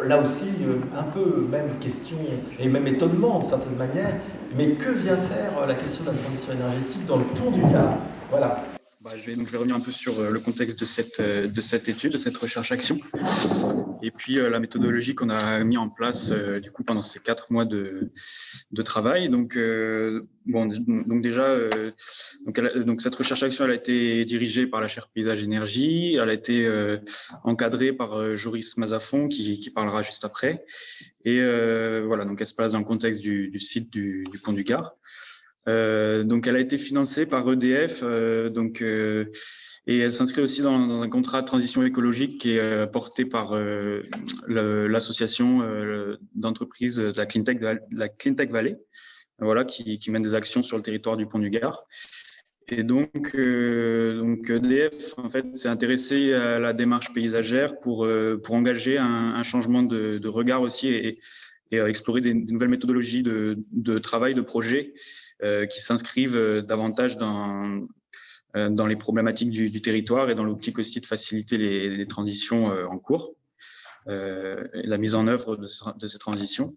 là aussi, un peu même question et même étonnement de certaine manière, mais que vient faire la question de la transition énergétique dans le pont du Gard? Voilà. Je vais revenir un peu sur le contexte de cette étude, de cette recherche-action. Et puis la méthodologie qu'on a mis en place du coup pendant ces 4 mois de travail. Donc déjà, donc cette recherche-action, elle a été dirigée par la chaire Paysage Énergie. Elle a été encadrée par Joris Mazafon, qui parlera juste après. Et voilà, donc elle se place dans le contexte du site du pont du Gard. Donc, elle a été financée par EDF, et elle s'inscrit aussi dans un contrat de transition écologique qui est porté par l'association d'entreprises de la Cleantech Valley, voilà, qui mène des actions sur le territoire du Pont du Gard. Et donc EDF en fait s'est intéressé à la démarche paysagère pour engager un changement de regard aussi et explorer des nouvelles méthodologies de travail, de projet qui s'inscrivent davantage dans les problématiques du territoire et dans l'optique aussi de faciliter les transitions en cours et la mise en œuvre de ces transitions.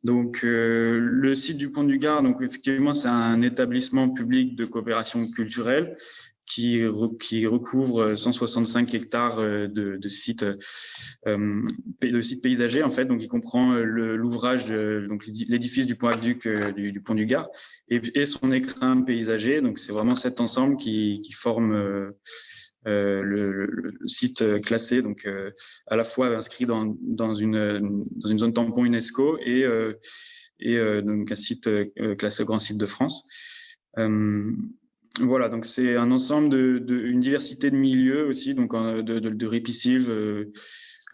Donc, le site du Pont du Gard, donc effectivement, c'est un établissement public de coopération culturelle qui recouvre 165 hectares de sites paysagers en fait. Donc, il comprend l'ouvrage, donc l'édifice du pont aqueduc du Pont du Gard et son écrin paysager. Donc, c'est vraiment cet ensemble qui forme le site classé, donc à la fois inscrit dans une zone tampon UNESCO et donc un site classé grand site de France. Voilà, donc c'est un ensemble une diversité de milieux aussi, donc de ripisylves,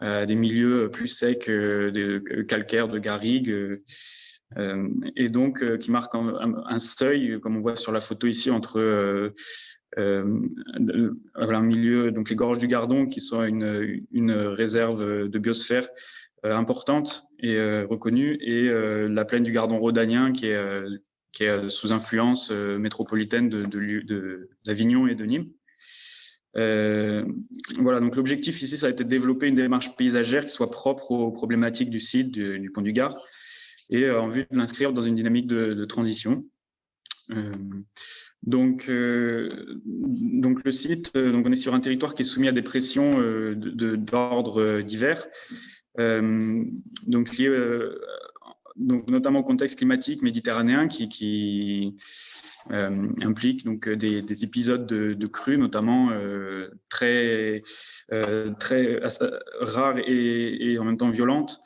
des milieux plus secs, de calcaires, de garrigues, et donc qui marque un seuil, comme on voit sur la photo ici, entre un milieu, donc les gorges du Gardon, qui sont une réserve de biosphère importante et reconnue, et la plaine du Gardon rhodanien, qui est sous influence métropolitaine d'Avignon et de Nîmes. Voilà, donc l'objectif ici, ça a été de développer une démarche paysagère qui soit propre aux problématiques du site, du Pont du Gard, et en vue de l'inscrire dans une dynamique de transition. Donc le site, donc on est sur un territoire qui est soumis à des pressions d'ordre divers, donc liées donc notamment au contexte climatique méditerranéen qui implique donc des épisodes de crues notamment très rares et en même temps violentes.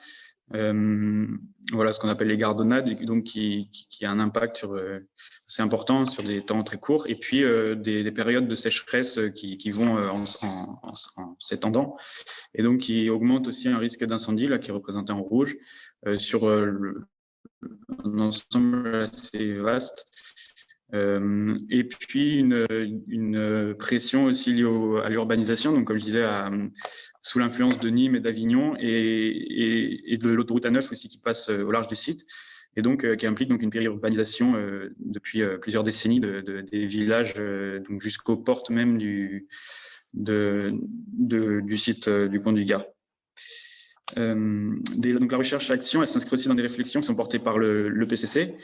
Voilà ce qu'on appelle les gardonnades, donc qui a un impact assez important sur des temps très courts, et puis des périodes de sécheresse qui vont en s'étendant, et donc qui augmentent aussi un risque d'incendie là qui est représenté en rouge sur un ensemble assez vaste. Et puis une pression aussi liée à l'urbanisation, donc comme je disais, sous l'influence de Nîmes et d'Avignon, et de l'autoroute A9 aussi qui passe au large du site, et donc qui implique donc une périurbanisation depuis plusieurs décennies des villages, donc jusqu'aux portes même du site du Pont du Gard. Donc la recherche-action, elle s'inscrit aussi dans des réflexions qui sont portées par le PCC,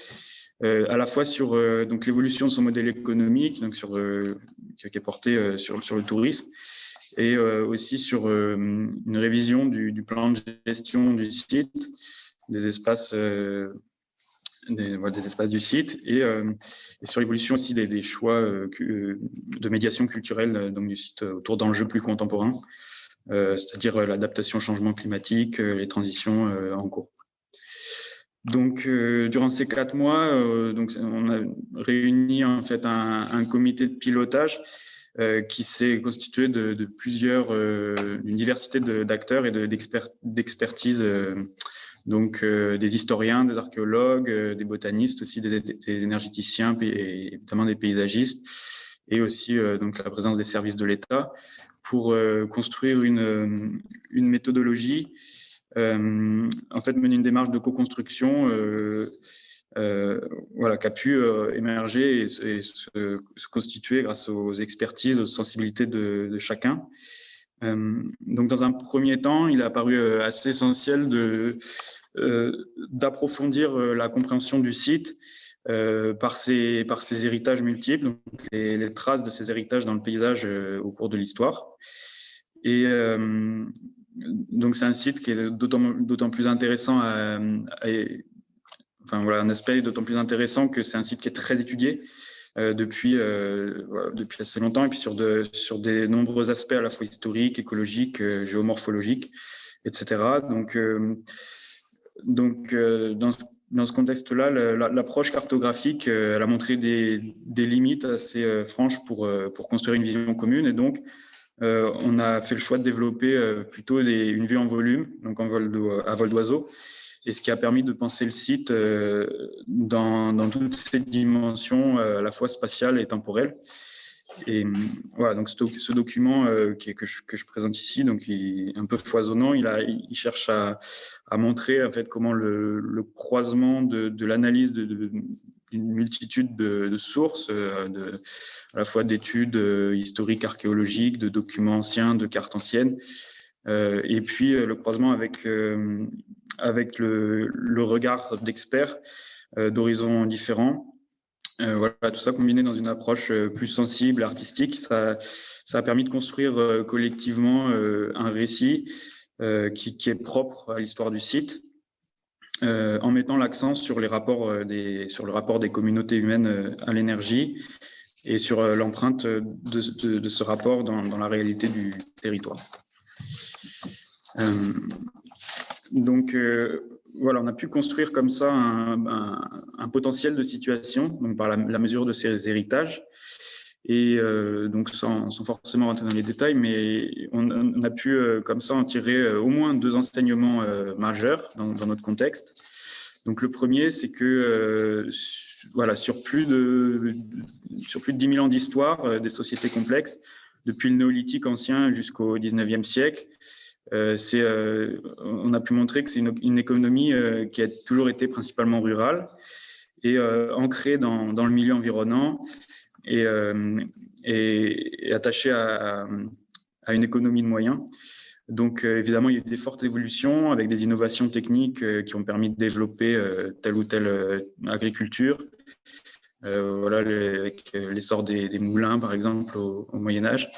à la fois sur donc l'évolution de son modèle économique, donc qui est porté sur le tourisme, et aussi sur une révision du plan de gestion du site, des espaces des espaces du site, et sur l'évolution aussi des choix de médiation culturelle donc du site autour d'enjeux plus contemporains, c'est-à-dire l'adaptation au changement climatique, les transitions en cours. Donc, durant ces 4 mois, donc on a réuni en fait un comité de pilotage qui s'est constitué de plusieurs, une diversité d'acteurs et d'expertise, donc des historiens, des archéologues, des botanistes, aussi des énergéticiens et notamment des paysagistes, et aussi donc la présence des services de l'État pour construire une méthodologie, en fait mener une démarche de co-construction voilà, qui a pu émerger et se constituer grâce aux expertises, aux sensibilités de chacun. Donc, dans un premier temps, il a paru assez essentiel d'approfondir la compréhension du site par ses héritages multiples, donc les traces de ces héritages dans le paysage au cours de l'histoire. Et donc, c'est un site qui est d'autant plus intéressant enfin, voilà, un aspect d'autant plus intéressant que c'est un site qui est très étudié depuis assez longtemps, et puis sur des nombreux aspects à la fois historiques, écologiques, géomorphologiques, etc. Donc, dans ce contexte-là, l'approche cartographique, elle a montré des limites assez franches pour construire une vision commune, et donc on a fait le choix de développer plutôt une vue en volume, donc à vol d'oiseau, et ce qui a permis de penser le site dans toutes ses dimensions, à la fois spatiales et temporelles. Et voilà, donc ce document que je présente ici, donc il est un peu foisonnant, il cherche à montrer en fait comment le croisement de l'analyse d'une multitude de sources, à la fois d'études historiques, archéologiques, de documents anciens, de cartes anciennes, et puis le croisement avec le regard d'experts d'horizons différents. Voilà, tout ça combiné dans une approche plus sensible, artistique, ça a permis de construire collectivement un récit qui est propre à l'histoire du site, en mettant l'accent sur le rapport des communautés humaines à l'énergie et sur l'empreinte de ce rapport dans la réalité du territoire. Donc, voilà, on a pu construire comme ça un potentiel de situation, donc par la mesure de ces héritages. Et donc, sans forcément rentrer dans les détails, mais on a pu comme ça en tirer au moins 2 enseignements majeurs dans notre contexte. Donc, le premier, c'est que voilà, sur plus de 10 000 ans d'histoire des sociétés complexes, depuis le néolithique ancien jusqu'au 19e siècle, on a pu montrer que c'est une économie qui a toujours été principalement rurale et ancrée dans le milieu environnant et attachée à une économie de moyens. Donc, évidemment, il y a eu des fortes évolutions avec des innovations techniques qui ont permis de développer telle ou telle agriculture. Voilà, avec l'essor des moulins, par exemple, au Moyen-Âge.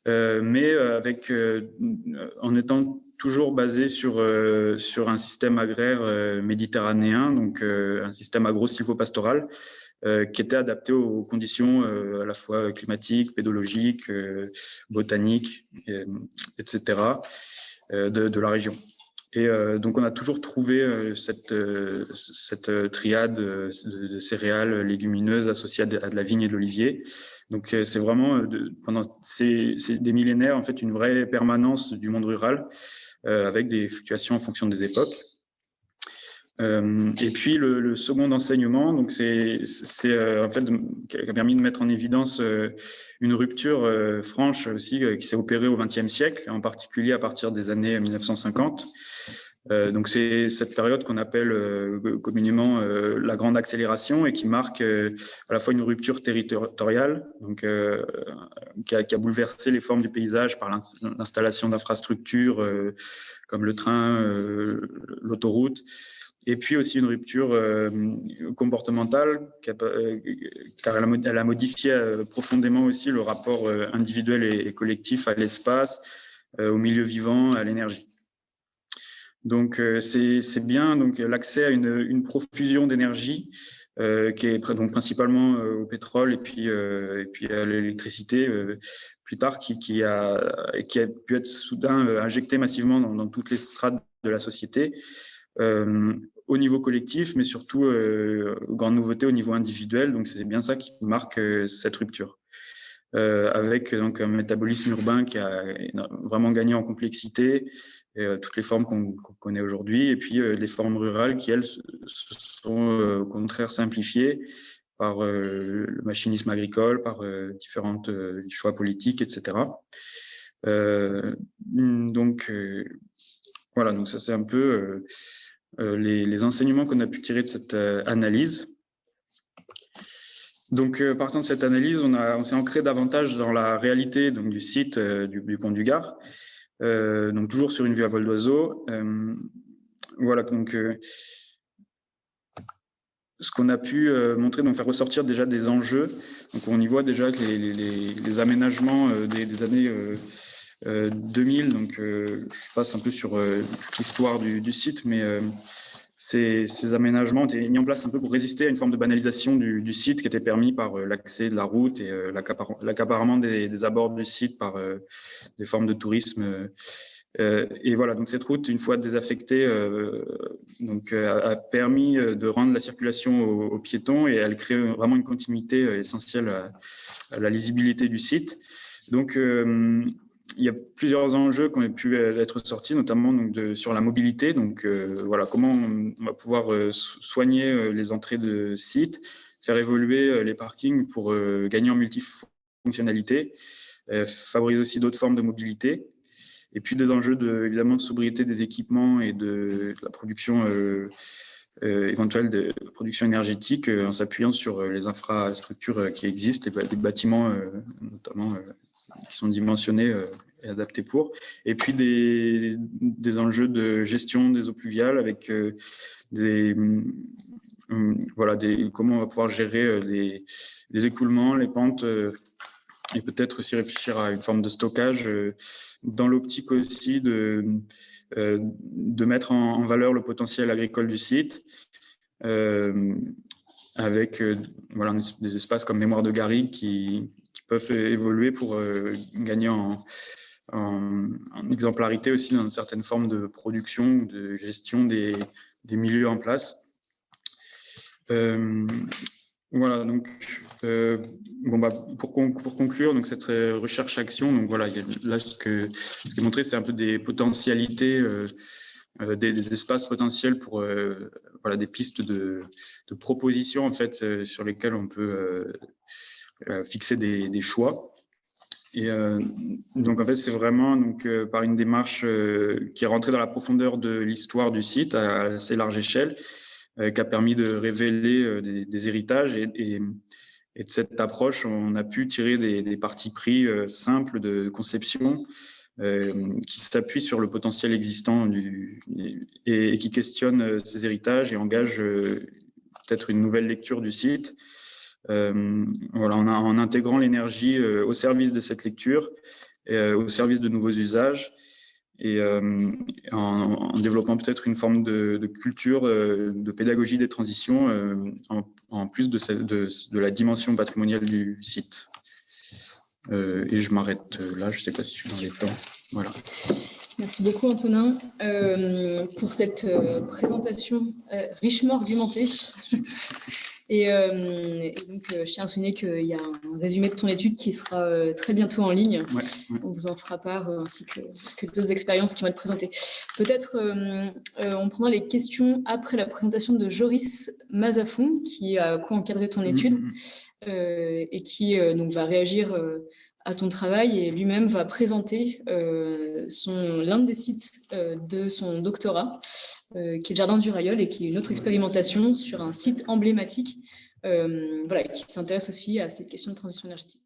Mais en étant toujours basé sur un système agraire méditerranéen, donc un système agro-silvopastoral qui était adapté aux conditions à la fois climatiques, pédologiques, botaniques, etc. De la région. Et donc, on a toujours trouvé cette triade de céréales légumineuses associées à de la vigne et de l'olivier. Donc, c'est vraiment, pendant des millénaires, en fait, une vraie permanence du monde rural avec des fluctuations en fonction des époques. Et puis, le second enseignement, donc c'est en fait qui a permis de mettre en évidence une rupture franche aussi qui s'est opérée au XXe siècle, en particulier à partir des années 1950. Donc, c'est cette période qu'on appelle communément la grande accélération et qui marque à la fois une rupture territoriale, donc, qui a bouleversé les formes du paysage par l'installation d'infrastructures comme le train, l'autoroute, et puis aussi une rupture comportementale, car elle a modifié profondément aussi le rapport individuel et collectif à l'espace, au milieu vivant, à l'énergie. Donc, c'est bien donc l'accès à une profusion d'énergie qui est donc principalement au pétrole et puis à l'électricité plus tard, qui a pu être soudain injectée massivement dans toutes les strates de la société, au niveau collectif, mais surtout grande nouveauté au niveau individuel. Donc, c'est bien ça qui marque cette rupture. Avec donc un métabolisme urbain qui a vraiment gagné en complexité, toutes les formes qu'on connaît aujourd'hui, et puis les formes rurales qui, elles, se sont au contraire simplifiées par le machinisme agricole, par différents choix politiques, etc. Donc, voilà, donc ça c'est un peu les enseignements qu'on a pu tirer de cette analyse. Donc, partant de cette analyse, on s'est ancré davantage dans la réalité donc, du site du Pont du Gard, donc toujours sur une vue à vol d'oiseau. Voilà, donc ce qu'on a pu montrer, donc faire ressortir déjà des enjeux. Donc, on y voit déjà que les aménagements des années 2000, donc je passe un peu sur l'histoire du site, mais ces aménagements ont été mis en place un peu pour résister à une forme de banalisation du site qui était permis par l'accès de la route et l'accaparement des abords du site par des formes de tourisme. Et voilà, donc cette route, une fois désaffectée, a permis de rendre la circulation aux piétons et elle crée vraiment une continuité essentielle à la lisibilité du site. Donc, il y a plusieurs enjeux qui ont pu être sortis, notamment donc sur la mobilité. Donc, voilà, comment on va pouvoir soigner les entrées de sites, faire évoluer les parkings pour gagner en multifonctionnalité, favoriser aussi d'autres formes de mobilité. Et puis des enjeux évidemment de sobriété des équipements et de la production éventuelle de production énergétique en s'appuyant sur les infrastructures qui existent, les bâtiments notamment qui sont dimensionnés et adaptés pour. Et puis des enjeux de gestion des eaux pluviales avec comment on va pouvoir gérer les écoulements, les pentes, et peut-être aussi réfléchir à une forme de stockage dans l'optique aussi de mettre en valeur le potentiel agricole du site avec des espaces comme Mémoire de Garrigue qui peuvent évoluer pour gagner en exemplarité aussi dans certaines formes de production, de gestion des milieux en place. Voilà, donc pour conclure, donc cette recherche-action, donc voilà, là ce qui est montré, c'est un peu des potentialités, des espaces potentiels pour des pistes de propositions en fait sur lesquelles on peut fixer des choix. Et donc en fait, c'est vraiment par une démarche qui est rentrée dans la profondeur de l'histoire du site à assez large échelle, qui a permis de révéler des héritages et de cette approche, on a pu tirer des partis pris simples de conception qui s'appuient sur le potentiel existant et qui questionnent ces héritages et engagent peut-être une nouvelle lecture du site. En intégrant l'énergie au service de cette lecture, au service de nouveaux usages, et en développant peut-être une forme de culture, de pédagogie des transitions, en plus de la dimension patrimoniale du site. Et je m'arrête là, je ne sais pas si je suis dans les temps. Voilà. Merci beaucoup Antonin pour cette présentation richement argumentée. Et donc, je tiens à souligner qu'il y a un résumé de ton étude qui sera très bientôt en ligne. Ouais. On vous en fera part, ainsi que les autres expériences qui vont être présentées. Peut-être on prendra les questions après la présentation de Joris Mazafon, qui a co-encadré ton étude et qui donc va réagir à ton travail et lui-même va présenter l'un des sites de son doctorat, qui est le Jardin du Railleul et qui est une autre expérimentation sur un site emblématique qui s'intéresse aussi à cette question de transition énergétique.